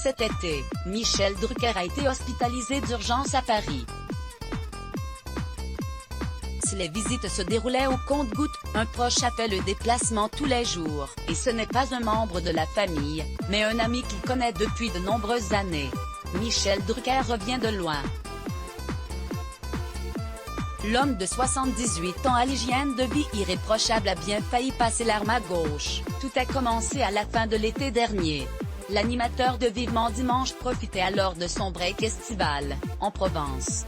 Cet été, Michel Drucker a été hospitalisé d'urgence à Paris. Si les visites se déroulaient au compte-gouttes, un proche a fait le déplacement tous les jours, et ce n'est pas un membre de la famille, mais un ami qu'il connaît depuis de nombreuses années. Michel Drucker revient de loin. L'homme de 78 ans à l'hygiène de vie irréprochable a bien failli passer l'arme à gauche. Tout a commencé à la fin de l'été dernier. L'animateur de Vivement Dimanche profitait alors de son break estival, en Provence.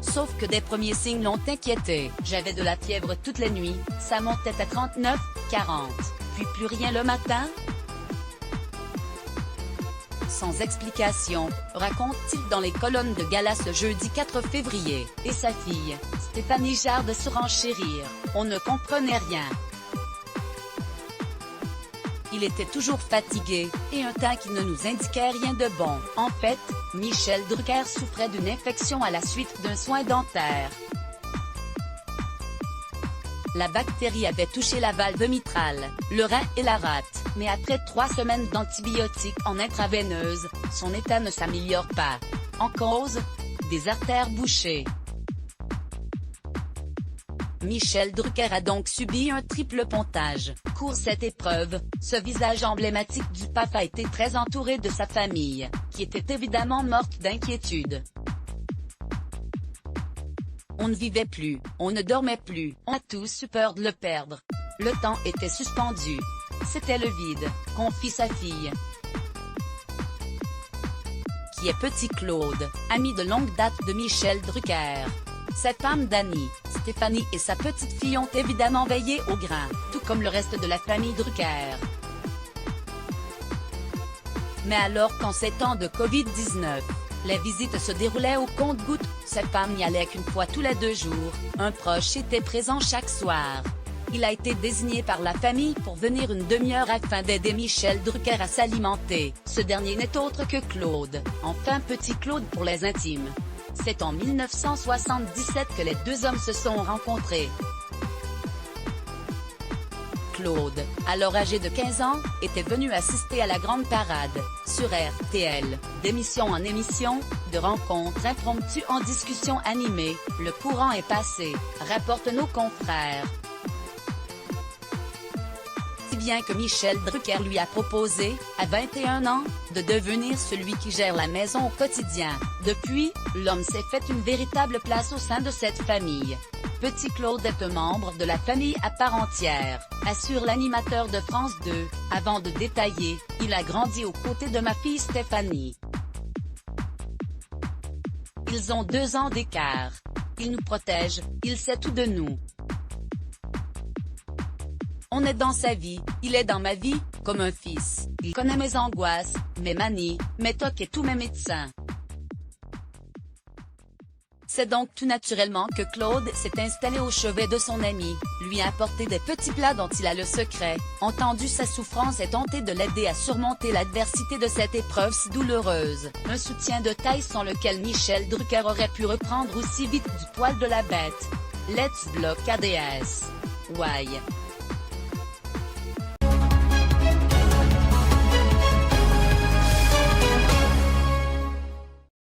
Sauf que des premiers signes l'ont inquiété. J'avais de la fièvre toutes les nuits, ça montait à 39, 40. Puis plus rien le matin? Sans explication, raconte-t-il dans les colonnes de Gala ce jeudi 4 février, et sa fille, Stéphanie Jarre de surenchérir. On ne comprenait rien. Il était toujours fatigué, et un teint qui ne nous indiquait rien de bon. En fait, Michel Drucker souffrait d'une infection à la suite d'un soin dentaire. La bactérie avait touché la valve mitrale, le rein et la rate, mais après 3 semaines d'antibiotiques en intraveineuse, son état ne s'améliore pas. En cause, des artères bouchées. Michel Drucker a donc subi un triple pontage. Pour cette épreuve, ce visage emblématique du pape a été très entouré de sa famille, qui était évidemment morte d'inquiétude. On ne vivait plus, on ne dormait plus, on a tous eu peur de le perdre. Le temps était suspendu. C'était le vide, confie sa fille. Qui est petit Claude, ami de longue date de Michel Drucker. Sa femme Dany, Stéphanie et sa petite fille ont évidemment veillé au grain, tout comme le reste de la famille Drucker. Mais alors qu'en ces temps de Covid-19, les visites se déroulaient au compte-gouttes, sa femme y allait qu'une fois tous les 2 jours, un proche était présent chaque soir. Il a été désigné par la famille pour venir une demi-heure afin d'aider Michel Drucker à s'alimenter. Ce dernier n'est autre que Claude, enfin petit Claude pour les intimes. C'est en 1977 que les 2 hommes se sont rencontrés. Claude, alors âgé de 15 ans, était venu assister à la grande parade, sur RTL, d'émission en émission, de rencontres impromptues en discussion animée, le courant est passé, rapportent nos confrères. Si bien que Michel Drucker lui a proposé, à 21 ans, de devenir celui qui gère la maison au quotidien. Depuis, l'homme s'est fait une véritable place au sein de cette famille. Petit Claude est un membre de la famille à part entière, assure l'animateur de France 2, avant de détailler, il a grandi aux côtés de ma fille Stéphanie. Ils ont 2 ans d'écart. Il nous protège, il sait tout de nous. On est dans sa vie, il est dans ma vie, comme un fils. Il connaît mes angoisses, mes manies, mes tocs et tous mes médecins. C'est donc tout naturellement que Claude s'est installé au chevet de son ami, lui a apporté des petits plats dont il a le secret, entendu sa souffrance et tenté de l'aider à surmonter l'adversité de cette épreuve si douloureuse. Un soutien de taille sans lequel Michel Drucker aurait pu reprendre aussi vite du poil de la bête. Let's block ADS. Why?